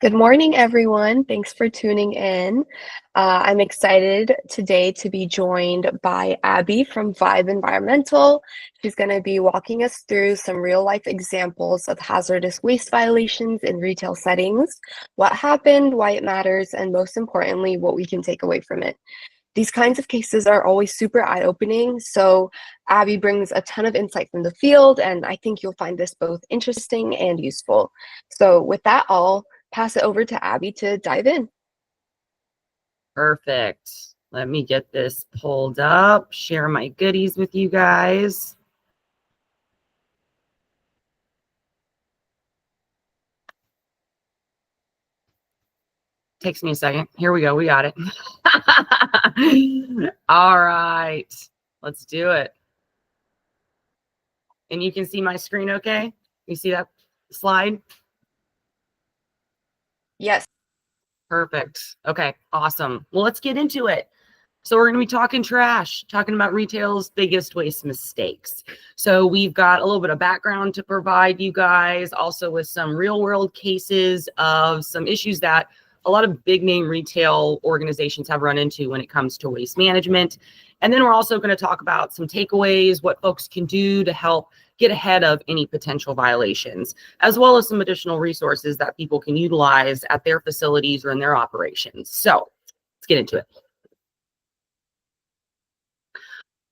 Good morning, everyone. Thanks for tuning in. I'm excited today to be joined by Abby from Vibe Environmental. She's going to be walking us through some real life examples of hazardous waste violations in retail settings, what happened, why it matters, and most importantly, what we can take away from it. These kinds of cases are always super eye-opening, so Abby brings a ton of insight from the field, and I think you'll find this both interesting and useful. So with that, I'll pass it over to Abby to dive in. Perfect. Let me get this pulled up, share my goodies with you guys. Takes me a second. Here we go. We got it. All right. Let's do it. And you can see my screen okay? You see that slide? Yes. Perfect. Okay, awesome. Well, let's get into it. So we're going to be talking trash, talking about retail's biggest waste mistakes. So we've got a little bit of background to provide you guys, also with some real world cases of some issues that a lot of big name retail organizations have run into when it comes to waste management. And then we're also going to talk about some takeaways, what folks can do to help get ahead of any potential violations, as well as some additional resources that people can utilize at their facilities or in their operations. So let's get into it.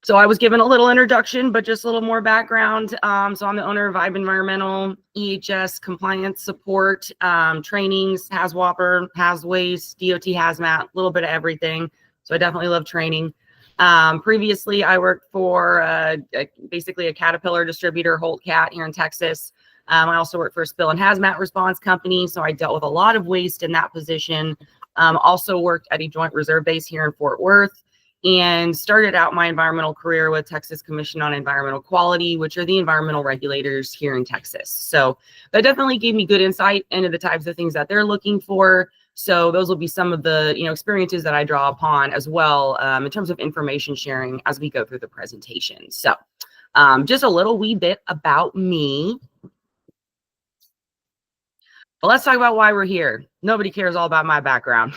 So I was given a little introduction, but just a little more background. So I'm the owner of Vibe Environmental, EHS compliance support, trainings, HazWhopper, HazWaste, DOT Hazmat, a little bit of everything. So I definitely love training. Previously, I worked for basically a Caterpillar distributor, Holt Cat, here in Texas. I also worked for a spill and hazmat response company, so I dealt with a lot of waste in that position. Also worked at a joint reserve base here in Fort Worth, and started out my environmental career with Texas Commission on Environmental Quality, which are the environmental regulators here in Texas. So that definitely gave me good insight into the types of things that they're looking for. So those will be some of the experiences that I draw upon as well in terms of information sharing as we go through the presentation. So just a little wee bit about me. But let's talk about why we're here. Nobody cares all about my background.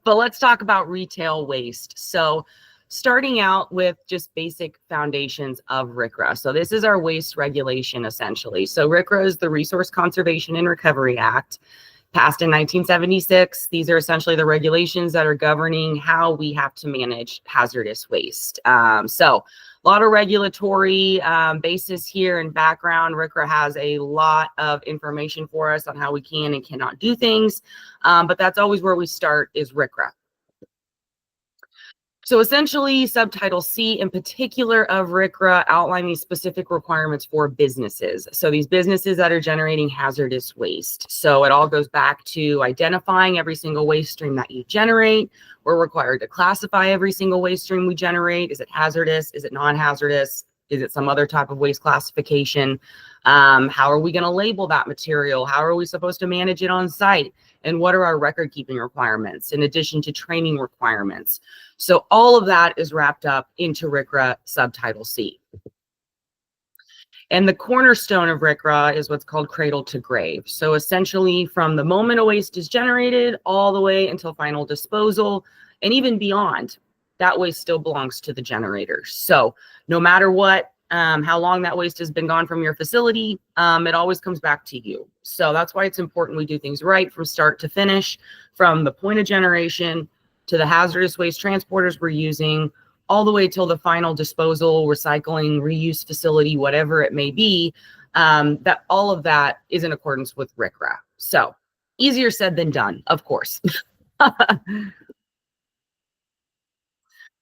But let's talk about retail waste. So starting out with just basic foundations of RCRA. So this is our waste regulation, essentially. So RCRA is the Resource Conservation and Recovery Act, passed in 1976. These are essentially the regulations that are governing how we have to manage hazardous waste. So a lot of regulatory basis here and background. RCRA has a lot of information for us on how we can and cannot do things, but that's always where we start is RCRA. So essentially, Subtitle C in particular of RCRA outline these specific requirements for businesses. So these businesses that are generating hazardous waste. So it all goes back to identifying every single waste stream that you generate. We're required to classify every single waste stream we generate. Is it hazardous? Is it non-hazardous? Is it some other type of waste classification? How are we going to label that material? How are we supposed to manage it on site? And what are our record keeping requirements in addition to training requirements? So all of that is wrapped up into RCRA Subtitle C. And the cornerstone of RCRA is what's called cradle to grave. So essentially from the moment a waste is generated all the way until final disposal, and even beyond, that waste still belongs to the generator. So no matter what, how long that waste has been gone from your facility, it always comes back to you. So that's why it's important we do things right from start to finish, from the point of generation to the hazardous waste transporters we're using, all the way till the final disposal, recycling, reuse facility, whatever it may be, that all of that is in accordance with RCRA. So easier said than done, of course.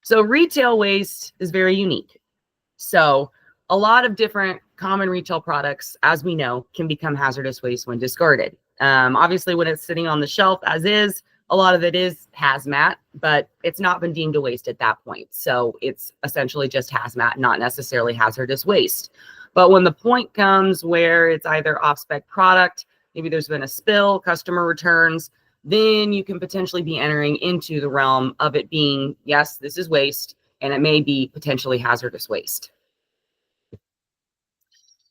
So retail waste is very unique. So a lot of different common retail products, as we know, can become hazardous waste when discarded. Obviously, when it's sitting on the shelf as is, a lot of it is hazmat, but it's not been deemed a waste at that point. So it's essentially just hazmat, not necessarily hazardous waste. But when the point comes where it's either off-spec product, maybe there's been a spill, customer returns, then you can potentially be entering into the realm of it being, yes, this is waste, and it may be potentially hazardous waste.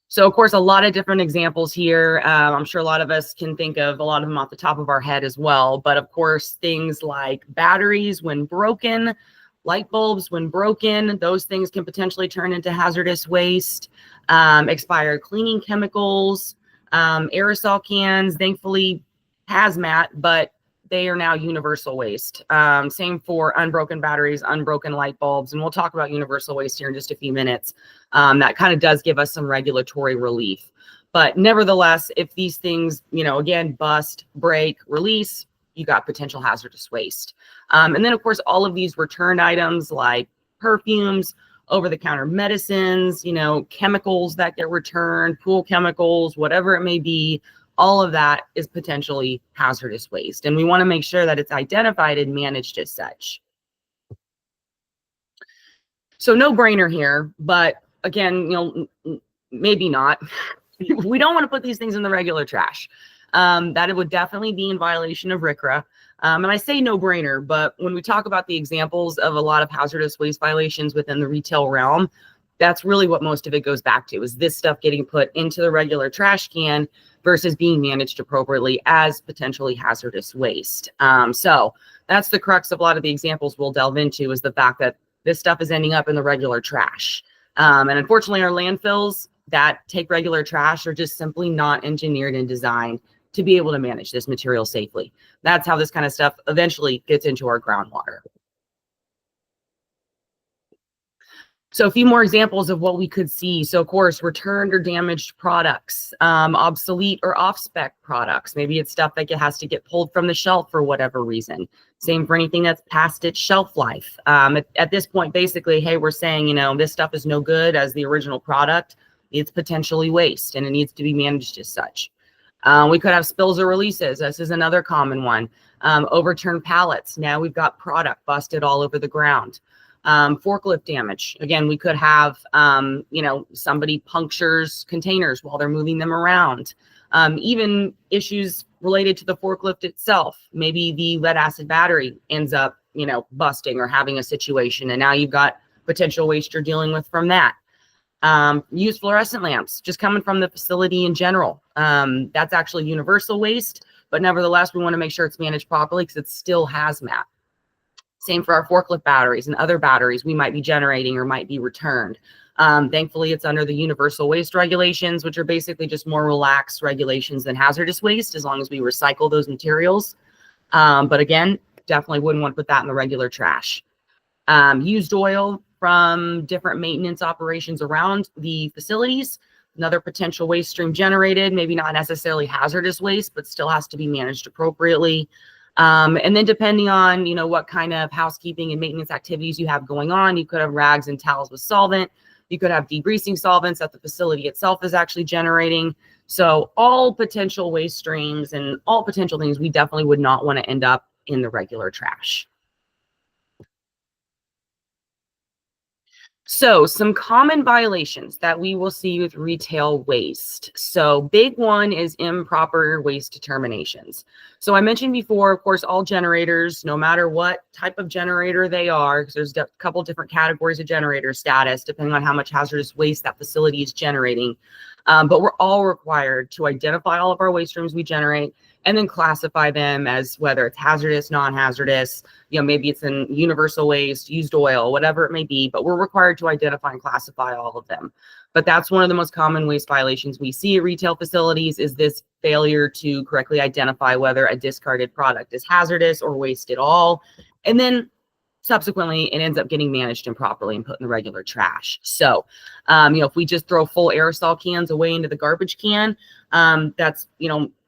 So, of course, a lot of different examples here. I'm sure a lot of us can think of a lot of them off the top of our head as well. But of course, things like batteries when broken, light bulbs when broken, those things can potentially turn into hazardous waste. Expired cleaning chemicals, aerosol cans, thankfully hazmat, but they are now universal waste. Same for unbroken batteries, unbroken light bulbs. And we'll talk about universal waste here in just a few minutes. That kind of does give us some regulatory relief. But nevertheless, if these things, again, bust, break, release, you got potential hazardous waste. And then, of course, all of these returned items like perfumes, over-the-counter medicines, chemicals that get returned, pool chemicals, whatever it may be, all of that is potentially hazardous waste. And we want to make sure that it's identified and managed as such. So no brainer here, but again, maybe not. We don't want to put these things in the regular trash. That it would definitely be in violation of RCRA. And I say no brainer, but when we talk about the examples of a lot of hazardous waste violations within the retail realm, that's really what most of it goes back to, is this stuff getting put into the regular trash can versus being managed appropriately as potentially hazardous waste. So that's the crux of a lot of the examples we'll delve into, is the fact that this stuff is ending up in the regular trash. And unfortunately, our landfills that take regular trash are just simply not engineered and designed to be able to manage this material safely. That's how this kind of stuff eventually gets into our groundwater. So a few more examples of what we could see. So of course, returned or damaged products, obsolete or off-spec products. Maybe it's stuff that has to get pulled from the shelf for whatever reason. Same for anything that's past its shelf life. At this point, basically, hey, we're saying, this stuff is no good as the original product. It's potentially waste and it needs to be managed as such. We could have spills or releases. This is another common one. Overturned pallets. Now we've got product busted all over the ground. Forklift damage. Again, we could have, somebody punctures containers while they're moving them around. Even issues related to the forklift itself. Maybe the lead acid battery ends up, busting or having a situation, and now you've got potential waste you're dealing with from that. Used fluorescent lamps just coming from the facility in general. That's actually universal waste, but nevertheless, we want to make sure it's managed properly because it's still hazmat. Same for our forklift batteries and other batteries we might be generating or might be returned. Thankfully, it's under the universal waste regulations, which are basically just more relaxed regulations than hazardous waste, as long as we recycle those materials. But again, definitely wouldn't want to put that in the regular trash. Used oil from different maintenance operations around the facilities, another potential waste stream generated, maybe not necessarily hazardous waste, but still has to be managed appropriately. And then depending on, what kind of housekeeping and maintenance activities you have going on, you could have rags and towels with solvent. You could have degreasing solvents that the facility itself is actually generating. So all potential waste streams and all potential things we definitely would not want to end up in the regular trash. So some common violations that we will see with retail waste. So big one is improper waste determinations. So I mentioned before, of course, all generators, no matter what type of generator they are, because there's a couple different categories of generator status, depending on how much hazardous waste that facility is generating. But we're all required to identify all of our waste streams we generate and then classify them as whether it's hazardous, non-hazardous, maybe it's in universal waste, used oil, whatever it may be, but we're required to identify and classify all of them. But that's one of the most common waste violations we see at retail facilities, is this failure to correctly identify whether a discarded product is hazardous or waste at all. And then subsequently, it ends up getting managed improperly and put in the regular trash. So, if we just throw full aerosol cans away into the garbage can, that's,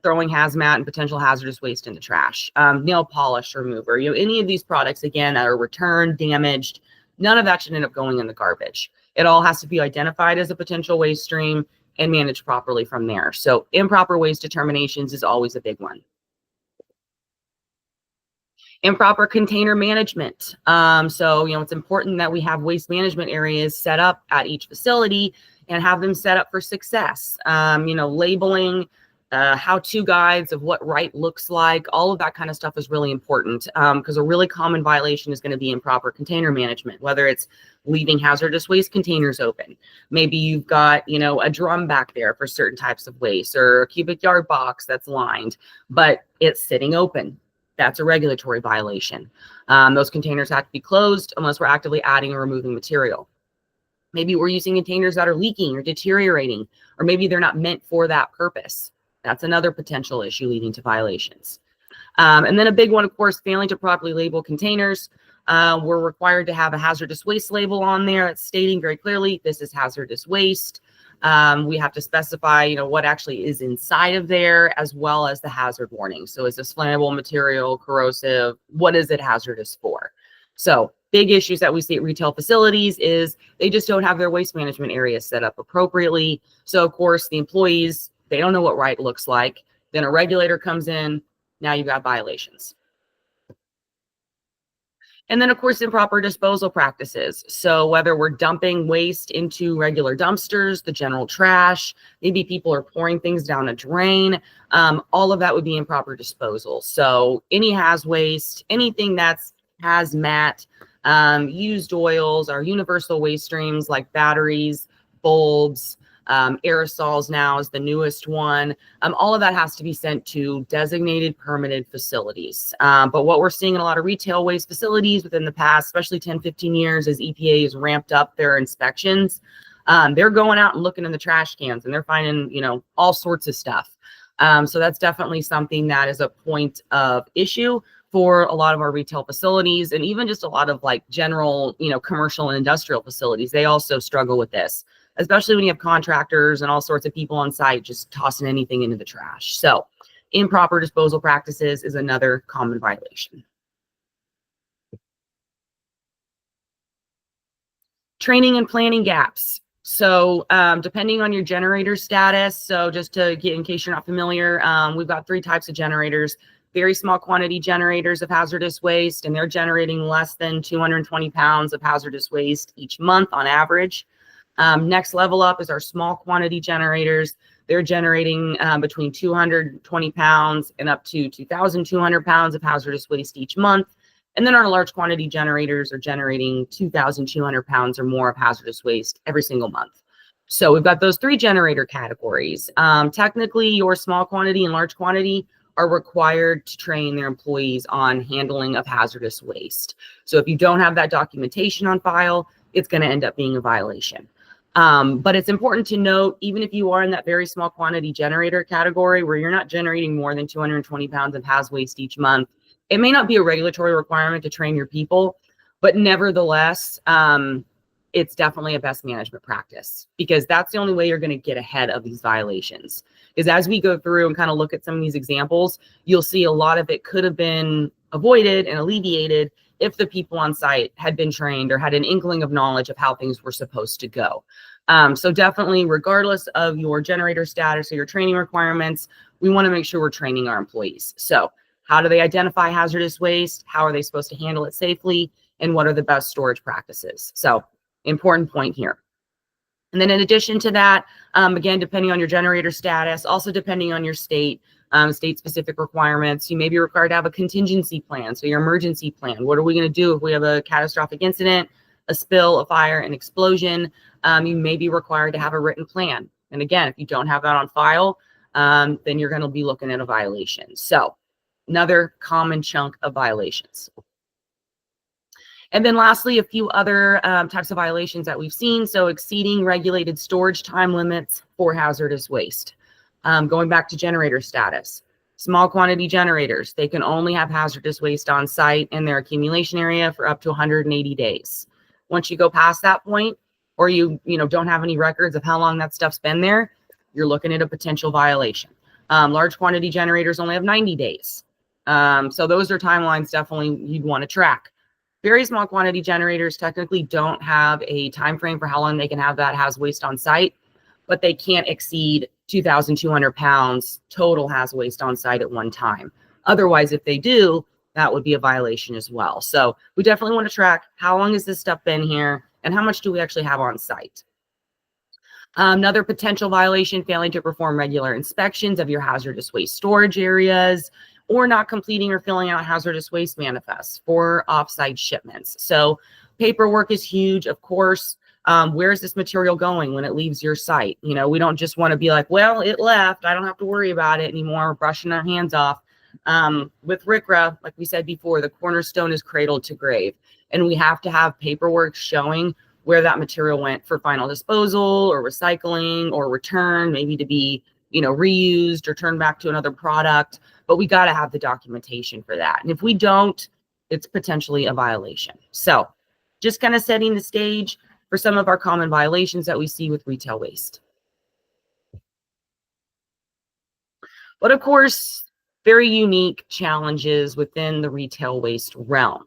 throwing hazmat and potential hazardous waste in the trash. Nail polish remover, any of these products, again, that are returned, damaged, none of that should end up going in the garbage. It all has to be identified as a potential waste stream and managed properly from there. So improper waste determinations is always a big one. Improper container management. So, it's important that we have waste management areas set up at each facility and have them set up for success. Labeling, how-to guides of what right looks like. All of that kind of stuff is really important because a really common violation is going to be improper container management, whether it's leaving hazardous waste containers open. Maybe you've got, a drum back there for certain types of waste, or a cubic yard box that's lined, but it's sitting open. That's a regulatory violation. Those containers have to be closed unless we're actively adding or removing material. Maybe we're using containers that are leaking or deteriorating, or maybe they're not meant for that purpose. That's another potential issue leading to violations. And then a big one, of course, failing to properly label containers. We're required to have a hazardous waste label on there that's stating very clearly, this is hazardous waste. We have to specify, what actually is inside of there, as well as the hazard warning. So is this flammable material, corrosive? What is it hazardous for? So big issues that we see at retail facilities is they just don't have their waste management areas set up appropriately. So of course, the employees, they don't know what right looks like. Then a regulator comes in, now you've got violations. And then, of course, improper disposal practices. So whether we're dumping waste into regular dumpsters, the general trash, maybe people are pouring things down a drain, all of that would be improper disposal. So any haz waste, anything that's hazmat, used oils, our universal waste streams like batteries, bulbs, aerosols now is the newest one. All of that has to be sent to designated permitted facilities. But what we're seeing in a lot of retail waste facilities within the past, especially 10, 15 years, as EPA has ramped up their inspections, they're going out and looking in the trash cans and they're finding, all sorts of stuff. So that's definitely something that is a point of issue for a lot of our retail facilities, and even just a lot of general, commercial and industrial facilities. They also struggle with this, especially when you have contractors and all sorts of people on site just tossing anything into the trash. So improper disposal practices is another common violation. Training and planning gaps. So depending on your generator status, so just to get, in case you're not familiar, we've got 3 types of generators. Very small quantity generators of hazardous waste, and they're generating less than 220 pounds of hazardous waste each month on average. Next level up is our small quantity generators. They're generating between 220 pounds and up to 2,200 pounds of hazardous waste each month. And then our large quantity generators are generating 2,200 pounds or more of hazardous waste every single month. So we've got those 3 generator categories. Technically, your small quantity and large quantity are required to train their employees on handling of hazardous waste. So if you don't have that documentation on file, it's going to end up being a violation. But it's important to note, even if you are in that very small quantity generator category where you're not generating more than 220 pounds of haz waste each month, it may not be a regulatory requirement to train your people, but nevertheless, it's definitely a best management practice, because that's the only way you're going to get ahead of these violations. Is as we go through and kind of look at some of these examples, you'll see a lot of it could have been avoided and alleviated if the people on site had been trained or had an inkling of knowledge of how things were supposed to go. So definitely, regardless of your generator status or your training requirements, we want to make sure we're training our employees. So how do they identify hazardous waste? How are they supposed to handle it safely? And what are the best storage practices? So important point here. And then in addition to that, again, depending on your generator status, also depending on your state, state-specific requirements, you may be required to have a contingency plan. So your emergency plan, what are we going to do if we have a catastrophic incident, a spill, a fire, an explosion? You may be required to have a written plan. And again, if you don't have that on file, then you're going to be looking at a violation. So another common chunk of violations. And then lastly, a few other types of violations that we've seen. So exceeding regulated storage time limits for hazardous waste. Going back to generator status, small quantity generators, they can only have hazardous waste on site in their accumulation area for up to 180 days. Once you go past that point, or you don't have any records of how long that stuff's been there, you're looking at a potential violation. Large quantity generators only have 90 days. So those are timelines definitely you'd want to track. Very small quantity generators technically don't have a time frame for how long they can have that haz waste on site, but they can't exceed 2,200 pounds total haz waste on site at one time. Otherwise, if they do, that would be a violation as well. So we definitely want to track how long has this stuff been here and how much do we actually have on site. Another potential violation, failing to perform regular inspections of your hazardous waste storage areas, or not completing or filling out hazardous waste manifests for offsite shipments. So paperwork is huge, of course. Where is this material going when it leaves your site? You know, we don't just want to be like, well, it left, I don't have to worry about it anymore, brushing our hands off. With RCRA, like we said before, the cornerstone is cradle to grave, and we have to have paperwork showing where that material went for final disposal or recycling or return, maybe to be, you know, reused or turned back to another product. But we got to have the documentation for that. And if we don't, it's potentially a violation. So just kind of setting the stage for some of our common violations that we see with retail waste. But of course, very unique challenges within the retail waste realm.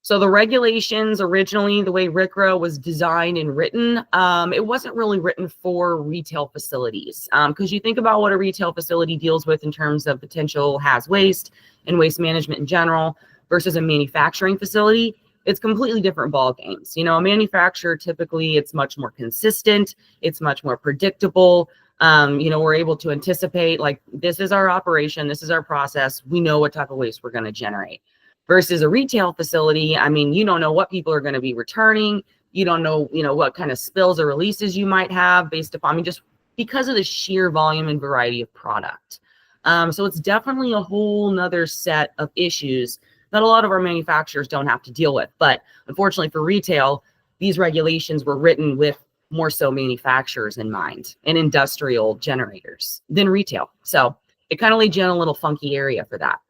So the regulations originally, the way RCRA was designed and written, it wasn't really written for retail facilities. Because you think about what a retail facility deals with in terms of potential haz waste and waste management in general versus a manufacturing facility, it's completely different ball games. You know, a manufacturer, typically it's much more consistent, it's much more predictable. You know, we're able to anticipate, like, this is our operation, this is our process, we know what type of waste we're going to generate. Versus a retail facility, I mean, you don't know what people are going to be returning. You don't know, you know, what kind of spills or releases you might have based upon, I mean, just because of the sheer volume and variety of product. So it's definitely a whole nother set of issues that a lot of our manufacturers don't have to deal with. But unfortunately for retail, these regulations were written with more so manufacturers in mind and industrial generators than retail. So it kind of leads you in a little funky area for that.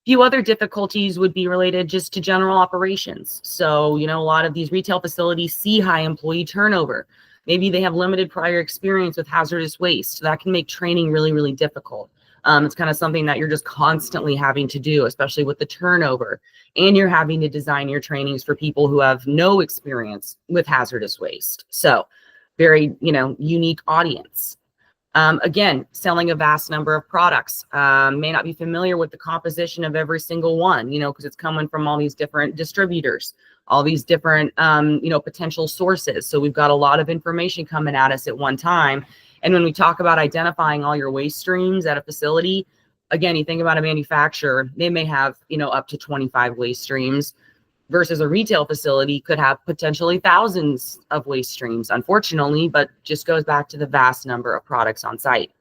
Few other difficulties would be related just to general operations. So, you know, a lot of these retail facilities see high employee turnover. Maybe they have limited prior experience with hazardous waste. So that can make training really, really difficult. It's kind of something that you're just constantly having to do, especially with the turnover. And you're having to design your trainings for people who have no experience with hazardous waste. So very, you know, unique audience. Again, selling a vast number of products, may not be familiar with the composition of every single one, you know, because it's coming from all these different distributors, all these different, you know, potential sources. So we've got a lot of information coming at us at one time. And when we talk about identifying all your waste streams at a facility, again, you think about a manufacturer, they may have, you know, up to 25 waste streams, versus a retail facility could have potentially thousands of waste streams, unfortunately, but just goes back to the vast number of products on site.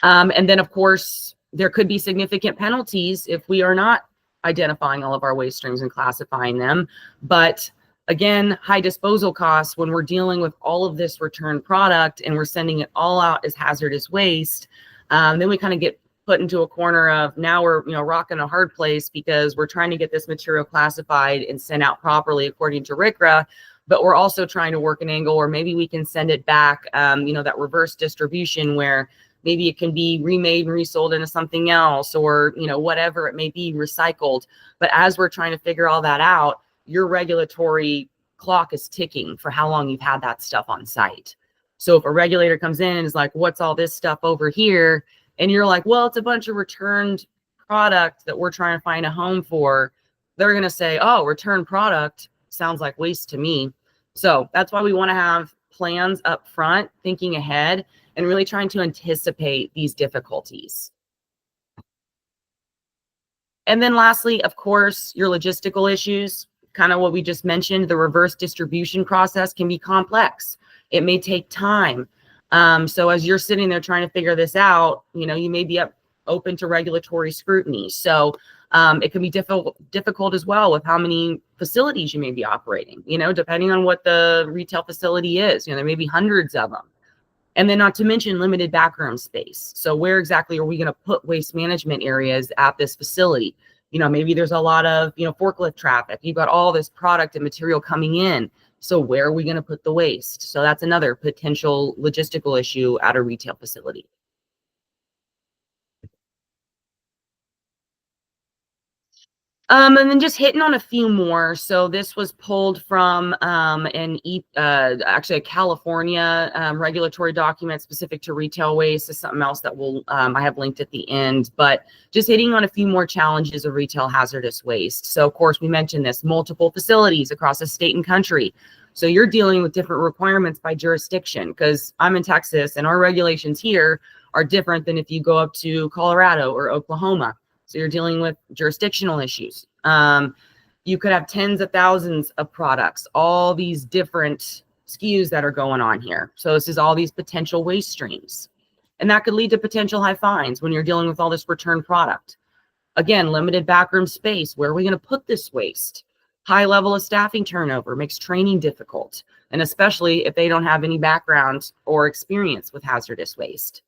And then, of course, there could be significant penalties if we are not identifying all of our waste streams and classifying them. But again, high disposal costs when we're dealing with all of this return product and we're sending it all out as hazardous waste. Then we kind of get put into a corner of, now we're, you know, rocking a hard place because we're trying to get this material classified and sent out properly according to RCRA, but we're also trying to work an angle where maybe we can send it back, you know, that reverse distribution where maybe it can be remade and resold into something else, or, you know, whatever it may be, recycled. But as we're trying to figure all that out, your regulatory clock is ticking for how long you've had that stuff on site. So if a regulator comes in and is like, what's all this stuff over here? And you're like, well, it's a bunch of returned product that we're trying to find a home for. They're going to say, oh, returned product sounds like waste to me. So that's why we want to have plans up front, thinking ahead, and really trying to anticipate these difficulties. And then lastly, of course, your logistical issues, kind of what we just mentioned, the reverse distribution process can be complex. It may take time. So as you're sitting there trying to figure this out, you know, you may be open to regulatory scrutiny. So it can be difficult as well with how many facilities you may be operating, you know, depending on what the retail facility is. You know, there may be hundreds of them. And then not to mention limited backroom space. So where exactly are we going to put waste management areas at this facility? You know, maybe there's a lot of, you know, forklift traffic. You've got all this product and material coming in. So where are we going to put the waste? So that's another potential logistical issue at a retail facility. And then just hitting on a few more. So this was pulled from actually a California regulatory document specific to retail waste. Is something else that will I have linked at the end. But just hitting on a few more challenges of retail hazardous waste. So of course we mentioned this, multiple facilities across the state and country. So you're dealing with different requirements by jurisdiction, because I'm in Texas and our regulations here are different than if you go up to Colorado or Oklahoma. So you're dealing with jurisdictional issues. You could have tens of thousands of products, all these different SKUs that are going on here. So this is all these potential waste streams. And that could lead to potential high fines when you're dealing with all this return product. Again, limited backroom space. Where are we going to put this waste? High level of staffing turnover makes training difficult, and especially if they don't have any background or experience with hazardous waste.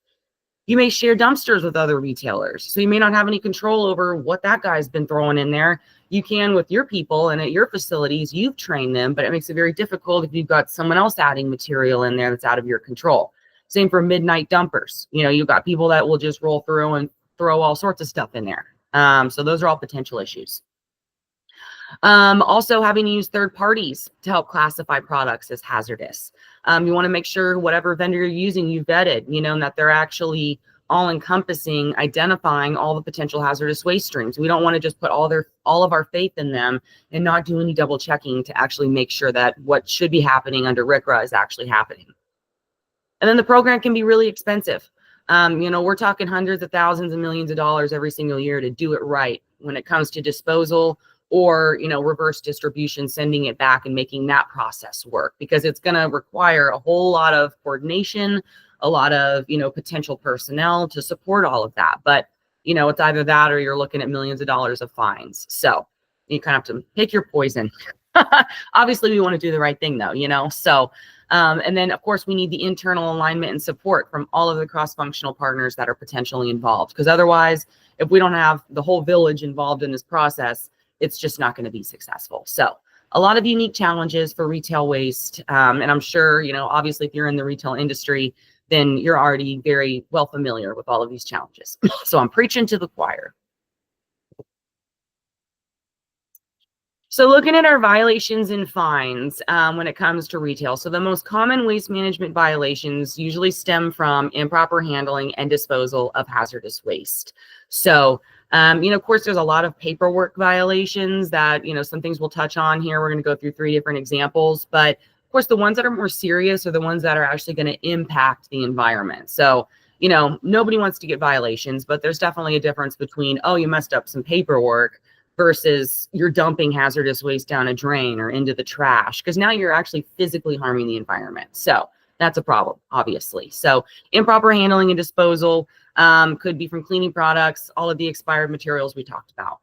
You may share dumpsters with other retailers, so you may not have any control over what that guy's been throwing in there. You can with your people and at your facilities, you've trained them, but it makes it very difficult if you've got someone else adding material in there that's out of your control. Same for midnight dumpers. You know, you've got people that will just roll through and throw all sorts of stuff in there. So those are all potential issues. Also having to use third parties to help classify products as hazardous. You want to make sure whatever vendor you're using, you vetted, you know, and that they're actually all encompassing, identifying all the potential hazardous waste streams. We don't want to just put all of our faith in them and not do any double checking to actually make sure that what should be happening under RCRA is actually happening. And then the program can be really expensive. You know, we're talking hundreds of thousands and millions of dollars every single year to do it right when it comes to disposal or, you know, reverse distribution, sending it back and making that process work, because it's going to require a whole lot of coordination, a lot of, you know, potential personnel to support all of that. But, you know, it's either that or you're looking at millions of dollars of fines. So you kind of have to pick your poison. Obviously, we want to do the right thing, though, you know, so and then, of course, we need the internal alignment and support from all of the cross-functional partners that are potentially involved, because otherwise, if we don't have the whole village involved in this process, it's just not going to be successful. So a lot of unique challenges for retail waste. And I'm sure, you know, obviously, if you're in the retail industry, then you're already very well familiar with all of these challenges. So I'm preaching to the choir. So looking at our violations and fines when it comes to retail. So the most common waste management violations usually stem from improper handling and disposal of hazardous waste. So, you know, of course, there's a lot of paperwork violations that, you know, some things we'll touch on here. We're going to go through 3 different examples, but of course, the ones that are more serious are the ones that are actually going to impact the environment. So, you know, nobody wants to get violations, but there's definitely a difference between, oh, you messed up some paperwork versus you're dumping hazardous waste down a drain or into the trash, because now you're actually physically harming the environment. So that's a problem, obviously. So improper handling and disposal could be from cleaning products, all of the expired materials we talked about.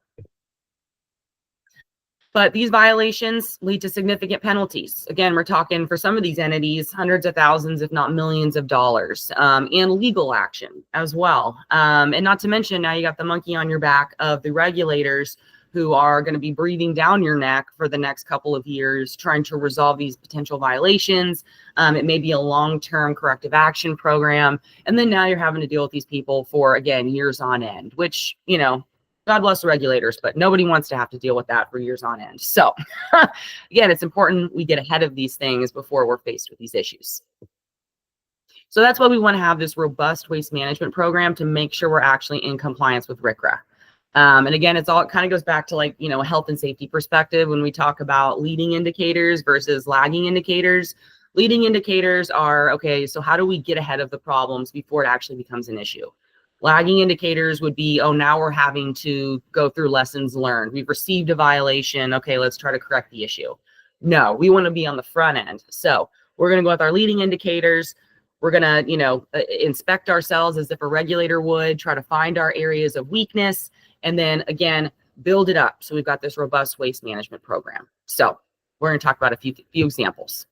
But these violations lead to significant penalties. Again, we're talking for some of these entities, hundreds of thousands, if not millions of dollars, and legal action as well. And not to mention, now you got the monkey on your back of the regulators who are going to be breathing down your neck for the next couple of years, trying to resolve these potential violations. It may be a long-term corrective action program. And then now you're having to deal with these people for, again, years on end, which, you know, God bless the regulators, but nobody wants to have to deal with that for years on end. So again, it's important we get ahead of these things before we're faced with these issues. So that's why we want to have this robust waste management program to make sure we're actually in compliance with RCRA. And again, it kind of goes back to, like, you know, a health and safety perspective when we talk about leading indicators versus lagging indicators. Leading indicators are, okay, so how do we get ahead of the problems before it actually becomes an issue? Lagging indicators would be, oh, now we're having to go through lessons learned. We've received a violation. Okay, let's try to correct the issue. No, we want to be on the front end. So we're going to go with our leading indicators. We're going to, you know, inspect ourselves as if a regulator would, try to find our areas of weakness, and then again, build it up. So we've got this robust waste management program. So we're going to talk about a few examples.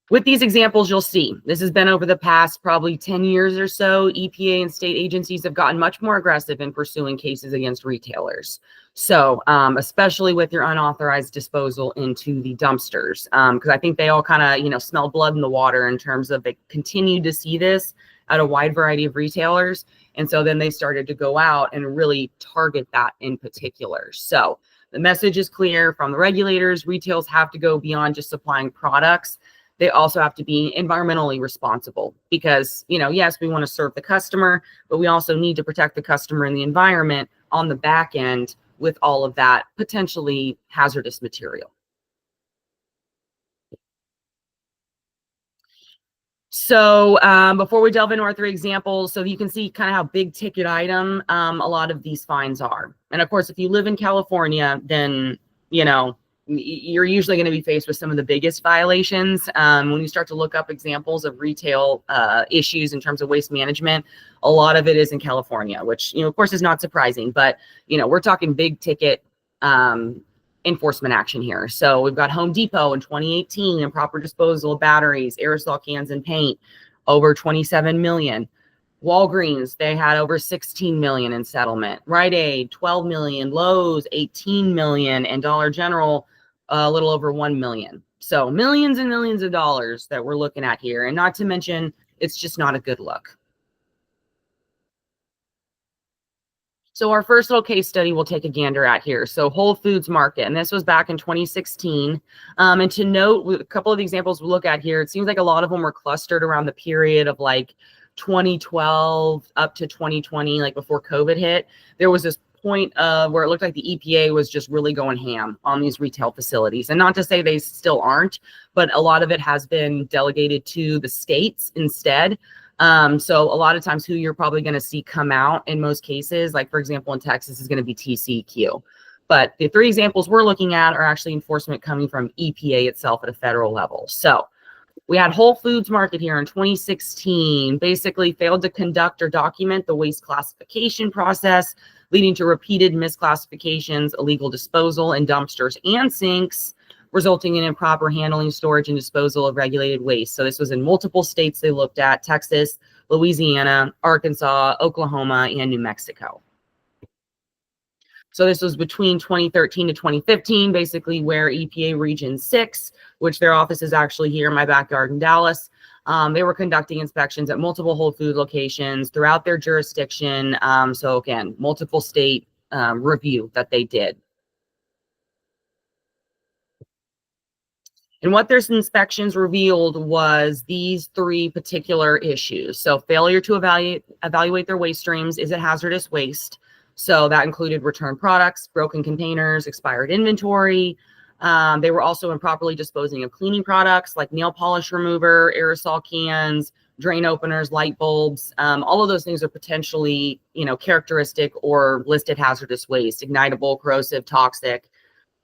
With these examples, you'll see this has been over the past probably 10 years or so. EPA and state agencies have gotten much more aggressive in pursuing cases against retailers. So especially with your unauthorized disposal into the dumpsters, because I think they all kind of, you know, smell blood in the water in terms of they continue to see this at a wide variety of retailers. And so then they started to go out and really target that in particular. So the message is clear from the regulators. Retailers have to go beyond just supplying products. They also have to be environmentally responsible because, you know, yes, we want to serve the customer, but we also need to protect the customer and the environment on the back end with all of that potentially hazardous material. So before we delve into our 3 examples, so you can see kind of how big ticket item a lot of these fines are. And of course, if you live in California, then, you know, you're usually going to be faced with some of the biggest violations. When you start to look up examples of retail issues in terms of waste management, a lot of it is in California, which, you know, of course is not surprising, but, you know, we're talking big ticket enforcement action here. So we've got Home Depot in 2018, improper disposal of batteries, aerosol cans, and paint, over 27 million. Walgreens, they had over 16 million in settlement. Rite Aid, 12 million. Lowe's, 18 million. And Dollar General, a little over 1 million. So millions and millions of dollars that we're looking at here. And not to mention, it's just not a good look. So our first little case study we'll take a gander at here. So Whole Foods Market, and this was back in 2016. And to note, a couple of the examples we'll look at here, it seems like a lot of them were clustered around the period of like 2012 up to 2020, like before COVID hit. There was this point of where it looked like the EPA was just really going ham on these retail facilities. And not to say they still aren't, but a lot of it has been delegated to the states instead. So a lot of times who you're probably going to see come out in most cases, like for example, in Texas is going to be TCEQ. But the 3 examples we're looking at are actually enforcement coming from EPA itself at a federal level. So we had Whole Foods Market here in 2016, basically failed to conduct or document the waste classification process, leading to repeated misclassifications, illegal disposal in dumpsters and sinks, resulting in improper handling, storage, and disposal of regulated waste. So this was in multiple states they looked at: Texas, Louisiana, Arkansas, Oklahoma, and New Mexico. So this was between 2013 to 2015, basically where EPA Region 6, which their office is actually here in my backyard in Dallas, they were conducting inspections at multiple Whole Food locations throughout their jurisdiction. So again, multiple state review that they did. And what their inspections revealed was these 3 particular issues. So failure to evaluate their waste streams. Is it hazardous waste? So that included returned products, broken containers, expired inventory. They were also improperly disposing of cleaning products like nail polish remover, aerosol cans, drain openers, light bulbs. All of those things are potentially, you know, characteristic or listed hazardous waste, ignitable, corrosive, toxic.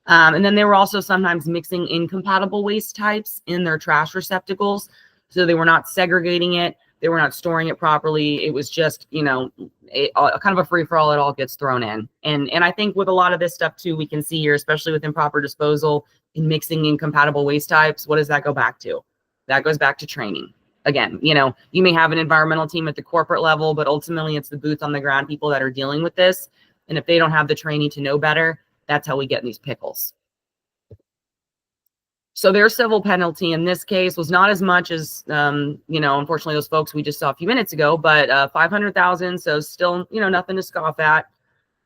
And then they were also sometimes mixing incompatible waste types in their trash receptacles. So they were not segregating it. They were not storing it properly. It was just, you know, kind of a free-for-all. It all gets thrown in. And I think with a lot of this stuff too, we can see here, especially with improper disposal and mixing incompatible waste types, what does that go back to? That goes back to training. Again, you know, you may have an environmental team at the corporate level, but ultimately it's the boots on the ground people that are dealing with this. And if they don't have the training to know better, that's how we get in these pickles. So their civil penalty in this case was not as much as, you know, unfortunately those folks we just saw a few minutes ago, but $500,000. So still, you know, nothing to scoff at.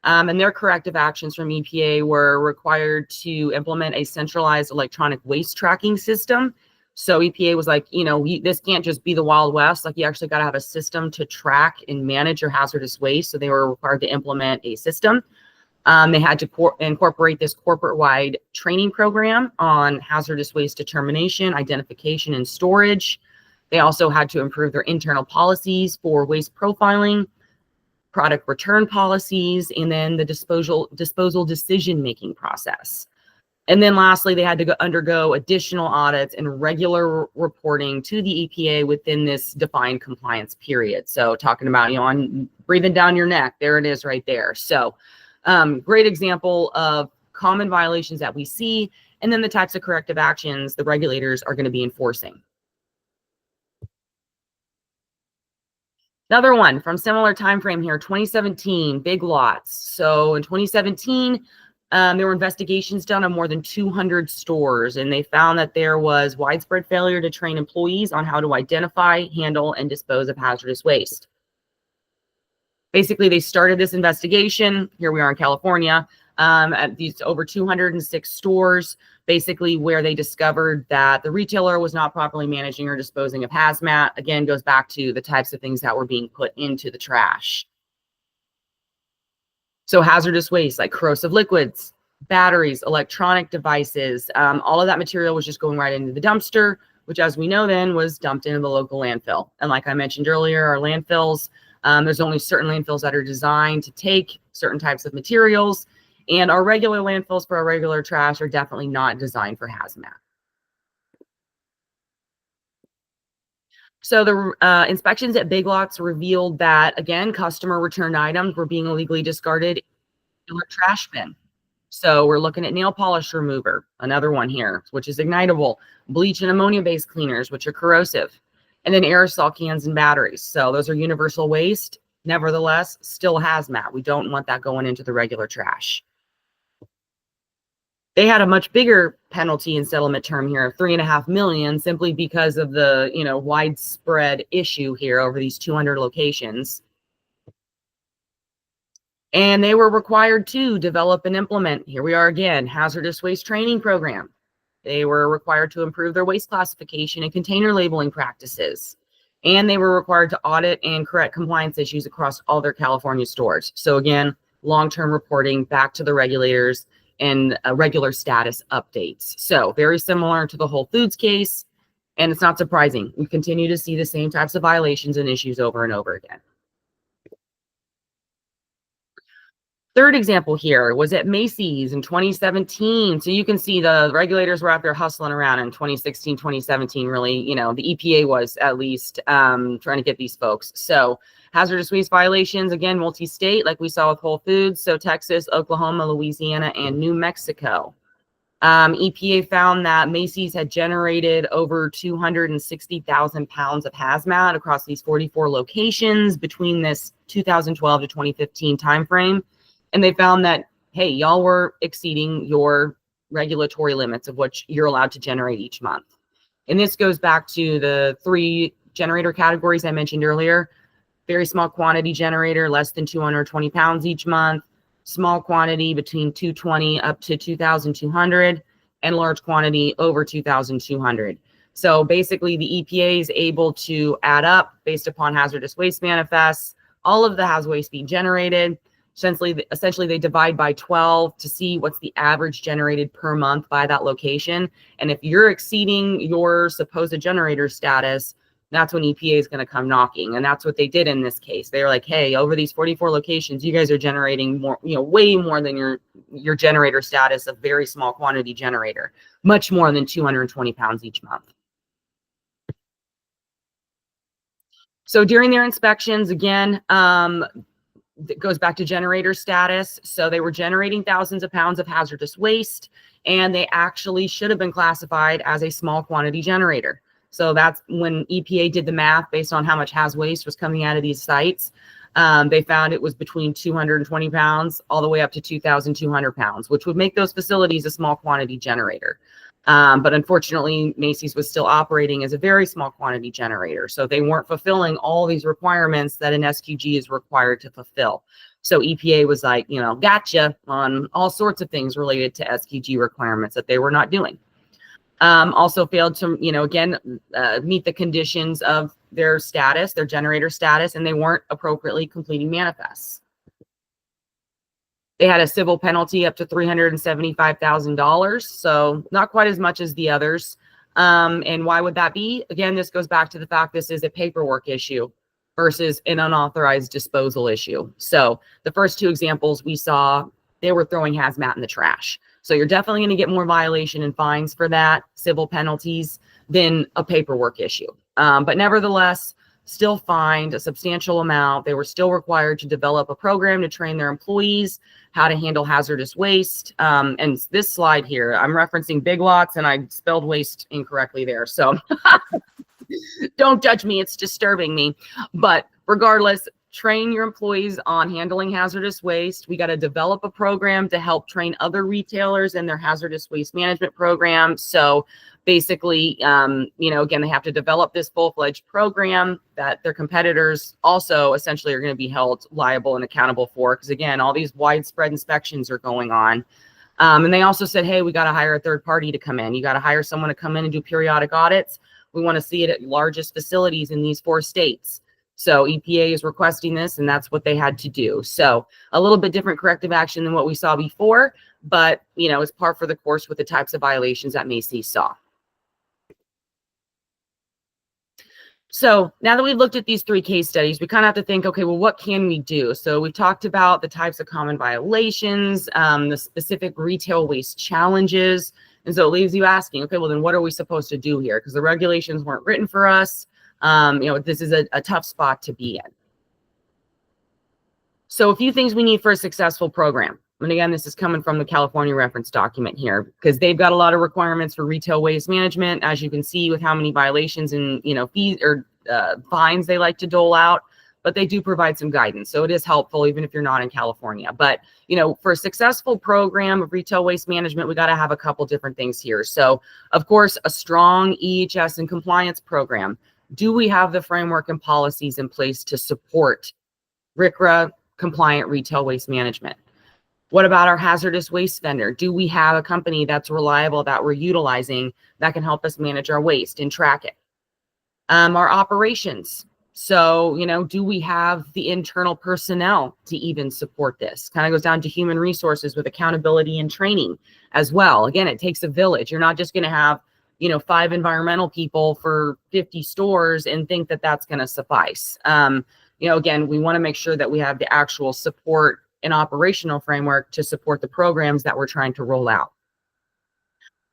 And their corrective actions from EPA were required to implement a centralized electronic waste tracking system. So EPA was like, you know, this can't just be the Wild West. Like, you actually got to have a system to track and manage your hazardous waste. So they were required to implement a system. They had to incorporate this corporate-wide training program on hazardous waste determination, identification, and storage. They also had to improve their internal policies for waste profiling, product return policies, and then the disposal decision-making process. And then lastly, they had to undergo additional audits and regular reporting to the EPA within this defined compliance period. So talking about, you know, on breathing down your neck, there it is right there. So great example of common violations that we see, and then the types of corrective actions the regulators are going to be enforcing. Another one from similar time frame here, 2017, Big Lots. So in 2017, there were investigations done on more than 200 stores, and they found that there was widespread failure to train employees on how to identify, handle, and dispose of hazardous waste. Basically, they started this investigation. Here we are in California, at these over 206 stores, basically where they discovered that the retailer was not properly managing or disposing of hazmat. Again, goes back to the types of things that were being put into the trash. So hazardous waste like corrosive liquids, batteries, electronic devices, all of that material was just going right into the dumpster which, as we know, then was dumped into the local landfill. And like I mentioned earlier, our landfills, there's only certain landfills that are designed to take certain types of materials, and our regular landfills for our regular trash are definitely not designed for hazmat. So the inspections at Big Lots revealed that, again, customer returned items were being illegally discarded in a trash bin. So we're looking at nail polish remover, another one here, which is ignitable, bleach and ammonia-based cleaners, which are corrosive, and then aerosol cans and batteries. So those are universal waste. Nevertheless, still hazmat. We don't want that going into the regular trash. They had a much bigger penalty and settlement term here of $3.5 million, simply because of the, widespread issue here over these 200 locations. And they were required to develop and implement, here we are again, hazardous waste training program. They were required to improve their waste classification and container labeling practices. And they were required to audit and correct compliance issues across all their California stores. So again, long-term reporting back to the regulators and regular status updates. So very similar to the Whole Foods case. And it's not surprising. We continue to see the same types of violations and issues over and over again. Third example here was at Macy's in 2017. So you can see the regulators were out there hustling around in 2016, 2017, really, the EPA was at least trying to get these folks. So hazardous waste violations, again, multi-state, like we saw with Whole Foods. So Texas, Oklahoma, Louisiana, and New Mexico. EPA found that Macy's had generated over 260,000 pounds of hazmat across these 44 locations between this 2012 to 2015 timeframe. And they found that, hey, y'all were exceeding your regulatory limits of what you're allowed to generate each month. And this goes back to the 3 generator categories I mentioned earlier. Very small quantity generator, less than 220 pounds each month. Small quantity between 220 up to 2,200, and large quantity over 2,200. So basically the EPA is able to add up based upon hazardous waste manifests, all of the haz waste being generated. Essentially, they divide by 12 to see what's the average generated per month by that location. And if you're exceeding your supposed generator status, that's when EPA is going to come knocking. And that's what they did in this case. They were like, hey, over these 44 locations, you guys are generating more, way more than your generator status of very small quantity generator, much more than 220 pounds each month. So during their inspections, again, it goes back to generator status. So they were generating thousands of pounds of hazardous waste, and they actually should have been classified as a small quantity generator. So that's when EPA did the math based on how much haz waste was coming out of these sites. They found it was between 220 pounds all the way up to 2,200 pounds, which would make those facilities a small quantity generator. But unfortunately, Macy's was still operating as a very small quantity generator. So they weren't fulfilling all these requirements that an SQG is required to fulfill. So EPA was like, gotcha on all sorts of things related to SQG requirements that they were not doing. Also failed to, meet the conditions of their status, their generator status, and they weren't appropriately completing manifests. They had a civil penalty up to $375,000, so not quite as much as the others. And why would that be? Again, this goes back to the fact this is a paperwork issue versus an unauthorized disposal issue. So the first 2 examples we saw, they were throwing hazmat in the trash. So you're definitely going to get more violation and fines for that, civil penalties, than a paperwork issue. But nevertheless, still fined a substantial amount. They were still required to develop a program to train their employees how to handle hazardous waste. And this slide here, I'm referencing Big Lots, and I spelled waste incorrectly there. So don't judge me. It's disturbing me. But regardless, train your employees on handling hazardous waste. We got to develop a program to help train other retailers in their hazardous waste management program. So basically, again, they have to develop this full-fledged program that their competitors also essentially are going to be held liable and accountable for. Because again, all these widespread inspections are going on. And they also said, hey, we got to hire a third party to come in. You got to hire someone to come in and do periodic audits. We want to see it at largest facilities in these 4 states. So EPA is requesting this, and that's what they had to do. So a little bit different corrective action than what we saw before, but, it's par for the course with the types of violations that Macy's saw. So now that we've looked at these 3 case studies, we kind of have to think, okay, well, what can we do? So we've talked about the types of common violations, the specific retail waste challenges. And so it leaves you asking, okay, well, then what are we supposed to do here? Because the regulations weren't written for us. This is a tough spot to be in. So a few things we need for a successful program. And again, this is coming from the California reference document here, because they've got a lot of requirements for retail waste management, as you can see with how many violations and fees or fines they like to dole out, but they do provide some guidance. So it is helpful even if you're not in California. But for a successful program of retail waste management, we got to have a couple different things here. So of course, a strong EHS and compliance program. Do we have the framework and policies in place to support RCRA compliant retail waste management? What about our hazardous waste vendor? Do we have a company that's reliable that we're utilizing that can help us manage our waste and track it? Our operations. So, do we have the internal personnel to even support this? Kind of goes down to human resources with accountability and training as well. Again, it takes a village. You're not just going to have, 5 environmental people for 50 stores and think that that's going to suffice. Again, we want to make sure that we have the actual support and operational framework to support the programs that we're trying to roll out.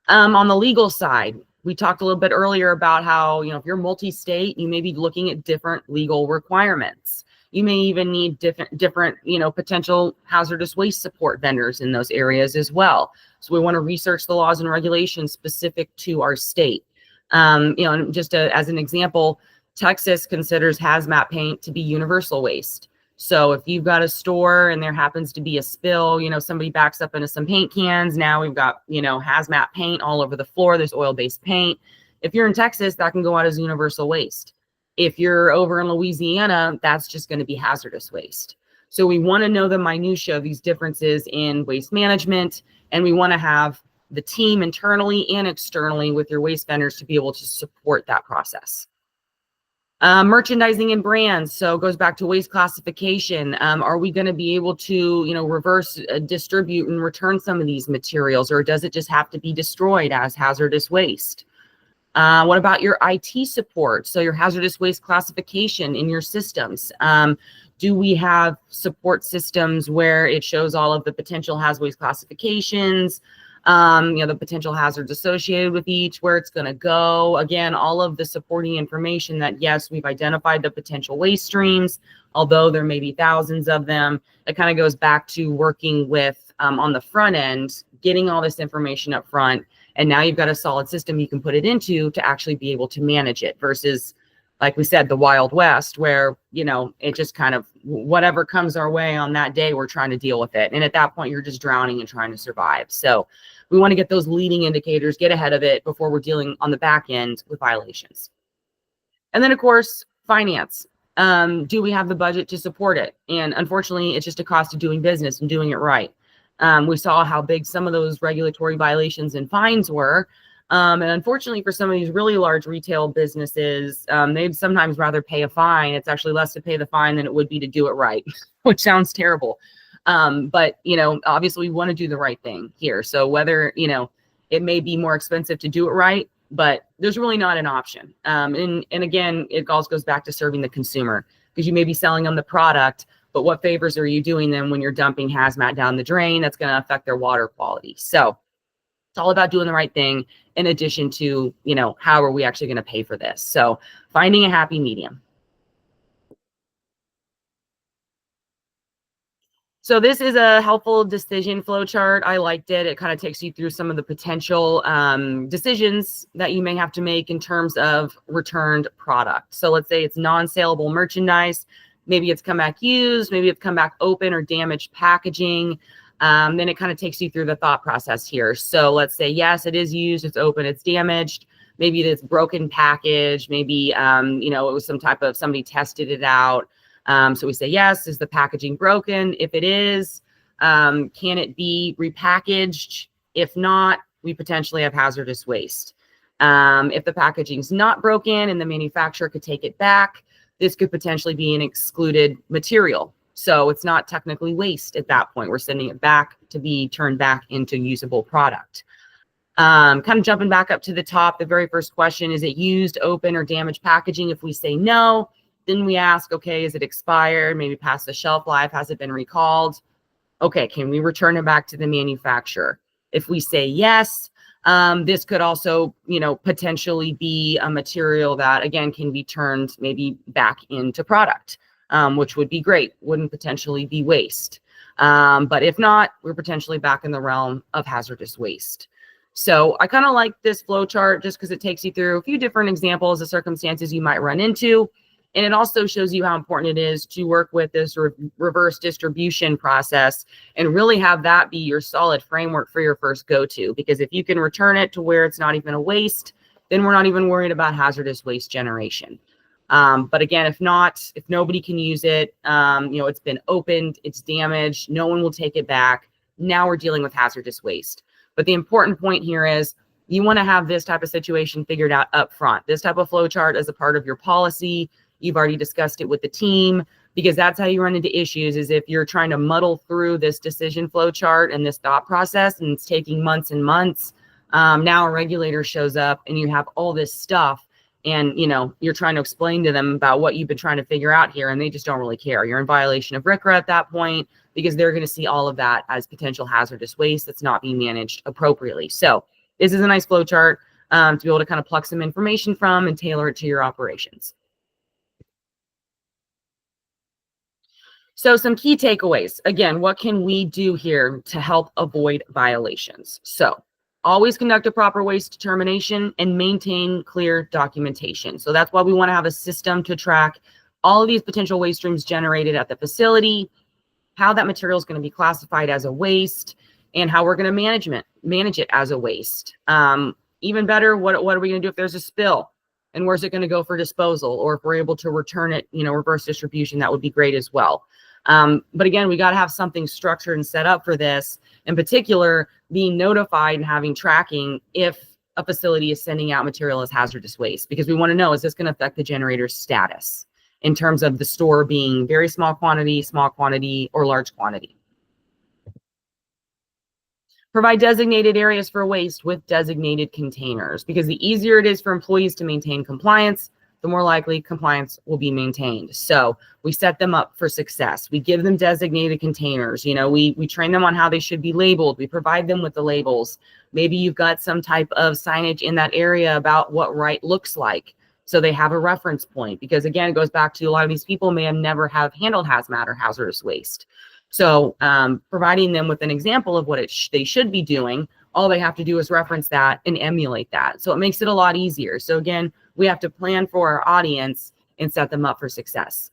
On the legal side, we talked a little bit earlier about how, if you're multi-state, you may be looking at different legal requirements. You may even need different, potential hazardous waste support vendors in those areas as well. So we want to research the laws and regulations specific to our state. And just as an example, Texas considers hazmat paint to be universal waste. So if you've got a store and there happens to be a spill, somebody backs up into some paint cans. Now we've got, hazmat paint all over the floor. There's oil-based paint. If you're in Texas, that can go out as universal waste. If you're over in Louisiana, that's just going to be hazardous waste. So we want to know the minutia of these differences in waste management, and we want to have the team internally and externally with your waste vendors to be able to support that process. Merchandising and brands. So it goes back to waste classification. Are we going to be able to, reverse distribute and return some of these materials, or does it just have to be destroyed as hazardous waste? What about your IT support? So your hazardous waste classification in your systems. Do we have support systems where it shows all of the potential hazardous waste classifications? The potential hazards associated with each, where it's going to go. Again, all of the supporting information that, yes, we've identified the potential waste streams, although there may be thousands of them. It kind of goes back to working with, on the front end, getting all this information up front. And now you've got a solid system you can put it into to actually be able to manage it versus, like we said, the Wild West, where, it just kind of whatever comes our way on that day, we're trying to deal with it. And at that point, you're just drowning and trying to survive. So we want to get those leading indicators, get ahead of it before we're dealing on the back end with violations. And then, of course, finance. Do we have the budget to support it? And unfortunately, it's just a cost of doing business and doing it right. We saw how big some of those regulatory violations and fines were. And unfortunately, for some of these really large retail businesses, they'd sometimes rather pay a fine. It's actually less to pay the fine than it would be to do it right, which sounds terrible. But, obviously we want to do the right thing here. So whether, it may be more expensive to do it right, but there's really not an option. And again, it also goes back to serving the consumer, because you may be selling them the product, but what favors are you doing them when you're dumping hazmat down the drain? That's going to affect their water quality. So it's all about doing the right thing in addition to, how are we actually going to pay for this? So finding a happy medium. So this is a helpful decision flow chart. I liked it. It kind of takes you through some of the potential decisions that you may have to make in terms of returned product. So let's say it's non-saleable merchandise. Maybe it's come back used, maybe it's come back open or damaged packaging. Then it kind of takes you through the thought process here. So let's say, yes, it is used, it's open, it's damaged. Maybe it's broken package. Maybe, it was some type of, somebody tested it out. So we say, yes, is the packaging broken? If it is, can it be repackaged? If not, we potentially have hazardous waste. If the packaging's not broken and the manufacturer could take it back, this could potentially be an excluded material. So it's not technically waste at that point. We're sending it back to be turned back into usable product. Kind of jumping back up to the top, the very first question, is it used, open, or damaged packaging? If we say no, then we ask, okay, is it expired? Maybe past the shelf life? Has it been recalled? Okay, can we return it back to the manufacturer? If we say yes, this could also, potentially be a material that, again, can be turned maybe back into product, which would be great, wouldn't potentially be waste. But if not, we're potentially back in the realm of hazardous waste. So I kind of like this flow chart just because it takes you through a few different examples of circumstances you might run into. And it also shows you how important it is to work with this reverse distribution process and really have that be your solid framework for your first go-to. Because if you can return it to where it's not even a waste, then we're not even worried about hazardous waste generation. But again, if nobody can use it, it's been opened, it's damaged, no one will take it back. Now we're dealing with hazardous waste. But the important point here is you want to have this type of situation figured out up front. This type of flow chart as a part of your policy. You've already discussed it with the team, because that's how you run into issues, is if you're trying to muddle through this decision flow chart and this thought process and it's taking months and months. Now a regulator shows up and you have all this stuff and, you're trying to explain to them about what you've been trying to figure out here, and they just don't really care. You're in violation of RCRA at that point, because they're going to see all of that as potential hazardous waste that's not being managed appropriately. So this is a nice flow chart to be able to kind of pluck some information from and tailor it to your operations. So some key takeaways. Again, what can we do here to help avoid violations? So always conduct a proper waste determination and maintain clear documentation. So that's why we want to have a system to track all of these potential waste streams generated at the facility, how that material is going to be classified as a waste, and how we're going to manage it as a waste. Even better, what are we going to do if there's a spill? And where's it going to go for disposal? Or if we're able to return it, reverse distribution, that would be great as well. But again, we got to have something structured and set up for this. In particular, being notified and having tracking if a facility is sending out material as hazardous waste, because we want to know, is this going to affect the generator's status in terms of the store being very small quantity, or large quantity. Provide designated areas for waste with designated containers, because the easier it is for employees to maintain compliance, the more likely compliance will be maintained. So we set them up for success. We give them designated containers. We train them on how they should be labeled. We provide them with the labels. Maybe you've got some type of signage in that area about what right looks like, so they have a reference point. Because again, it goes back to a lot of these people may have never have handled hazmat or hazardous waste. So providing them with an example of what they should be doing, all they have to do is reference that and emulate that. So it makes it a lot easier. So again, we have to plan for our audience and set them up for success.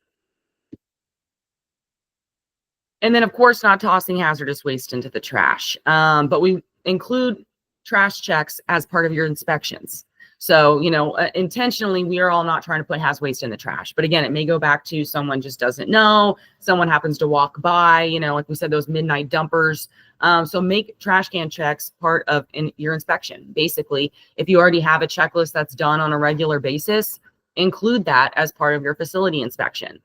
And then, of course, not tossing hazardous waste into the trash. But we include trash checks as part of your inspections. So, intentionally, we are all not trying to put haz waste in the trash. But again, it may go back to someone just doesn't know. Someone happens to walk by, like we said, those midnight dumpers. So make trash can checks part of your inspection. Basically, if you already have a checklist that's done on a regular basis, include that as part of your facility inspection.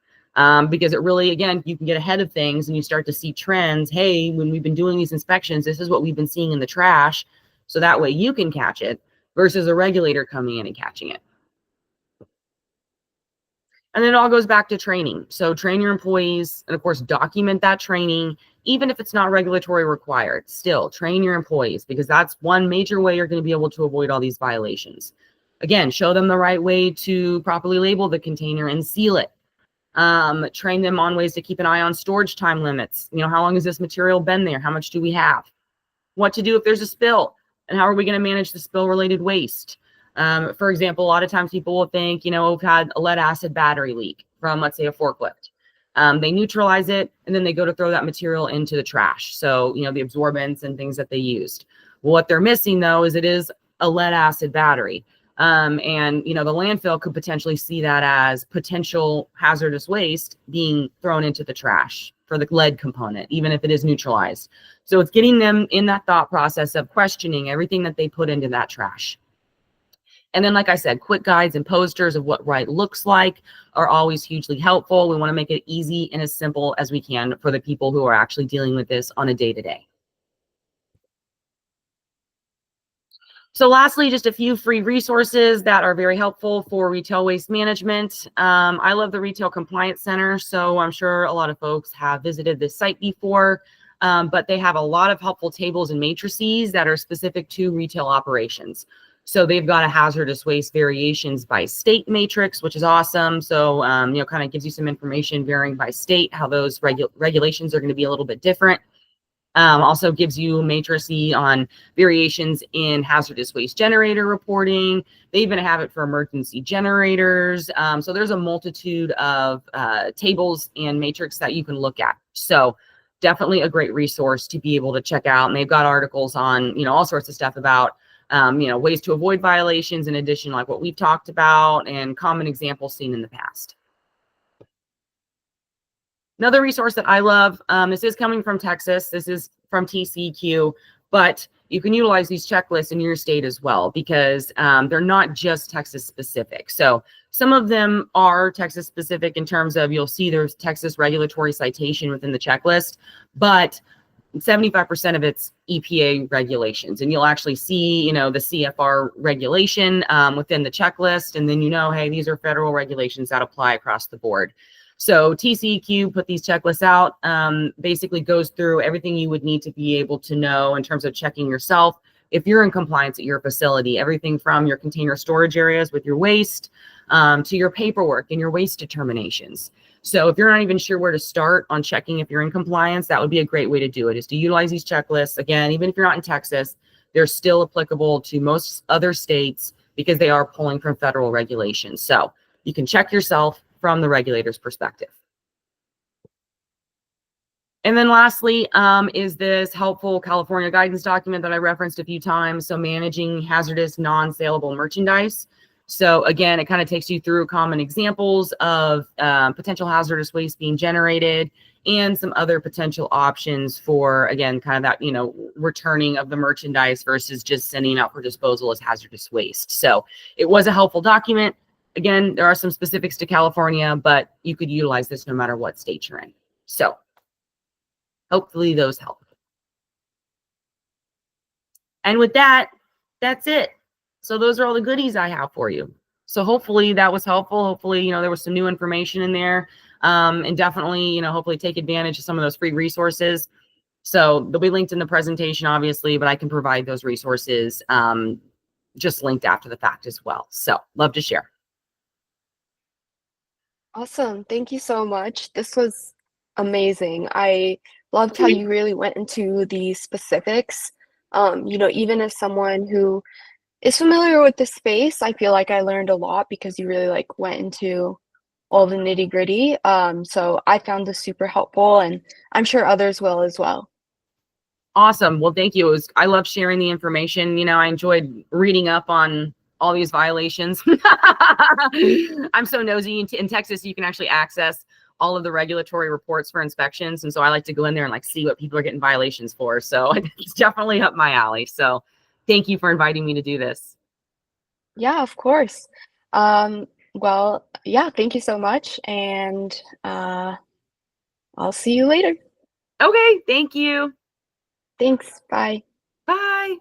Because it really, again, you can get ahead of things and you start to see trends. Hey, when we've been doing these inspections, this is what we've been seeing in the trash. So that way you can catch it versus a regulator coming in and catching it. And then it all goes back to training. So train your employees and, of course, document that training, even if it's not regulatory required. Still train your employees, because that's one major way you're going to be able to avoid all these violations. Again, show them the right way to properly label the container and seal it. Train them on ways to keep an eye on storage time limits. How long has this material been there? How much do we have? What to do if there's a spill? And how are we going to manage the spill-related waste? For example, a lot of times people will think, we've had a lead acid battery leak from, let's say, a forklift. They neutralize it, and then they go to throw that material into the trash. So, the absorbents and things that they used. Well, what they're missing, though, is it is a lead acid battery. And, the landfill could potentially see that as potential hazardous waste being thrown into the trash for the lead component, even if it is neutralized. So it's getting them in that thought process of questioning everything that they put into that trash. And then, like I said, quick guides and posters of what right looks like are always hugely helpful. We want to make it easy and as simple as we can for the people who are actually dealing with this on a day-to-day. So lastly, just a few free resources that are very helpful for retail waste management. I love the Retail Compliance Center, so I'm sure a lot of folks have visited this site before, but they have a lot of helpful tables and matrices that are specific to retail operations. So they've got a hazardous waste variations by state matrix, which is awesome. So, kind of gives you some information varying by state, how those regulations are going to be a little bit different. Also gives you matrices on variations in hazardous waste generator reporting. They even have it for emergency generators. So there's a multitude of tables and matrix that you can look at. So definitely a great resource to be able to check out. And they've got articles on, all sorts of stuff about, ways to avoid violations in addition, like what we've talked about and common examples seen in the past. Another resource that I love, this is coming from Texas, this is from TCEQ, but you can utilize these checklists in your state as well because they're not just Texas specific. So some of them are Texas specific in terms of you'll see there's Texas regulatory citation within the checklist, but 75% of it's EPA regulations. And you'll actually see, the CFR regulation within the checklist. And then, hey, these are federal regulations that apply across the board. So TCEQ put these checklists out, basically goes through everything you would need to be able to know in terms of checking yourself if you're in compliance at your facility, everything from your container storage areas with your waste to your paperwork and your waste determinations. So if you're not even sure where to start on checking if you're in compliance, that would be a great way to do it, is to utilize these checklists. Again, even if you're not in Texas, they're still applicable to most other states because they are pulling from federal regulations. So you can check yourself from the regulator's perspective. And then lastly, is this helpful California guidance document that I referenced a few times. So managing hazardous non-saleable merchandise. So again, it kind of takes you through common examples of potential hazardous waste being generated and some other potential options for, again, kind of that, returning of the merchandise versus just sending it out for disposal as hazardous waste. So it was a helpful document. Again, there are some specifics to California, but you could utilize this no matter what state you're in. So hopefully those help. And with that, that's it. So those are all the goodies I have for you. So hopefully that was helpful. Hopefully, there was some new information in there. And definitely, hopefully take advantage of some of those free resources. So they'll be linked in the presentation, obviously, but I can provide those resources just linked after the fact as well. So love to share. Awesome. Thank you so much. This was amazing. I loved how you really went into the specifics. Even as someone who is familiar with the space, I feel like I learned a lot because you really went into all the nitty-gritty. So I found this super helpful, and I'm sure others will as well. Awesome. Well, thank you. I love sharing the information. I enjoyed reading up on all these violations. I'm so nosy. In Texas, you can actually access all of the regulatory reports for inspections. And so I like to go in there and see what people are getting violations for. So it's definitely up my alley. So thank you for inviting me to do this. Yeah, of course. Well, yeah, thank you so much. And I'll see you later. Okay. Thank you. Thanks. Bye. Bye.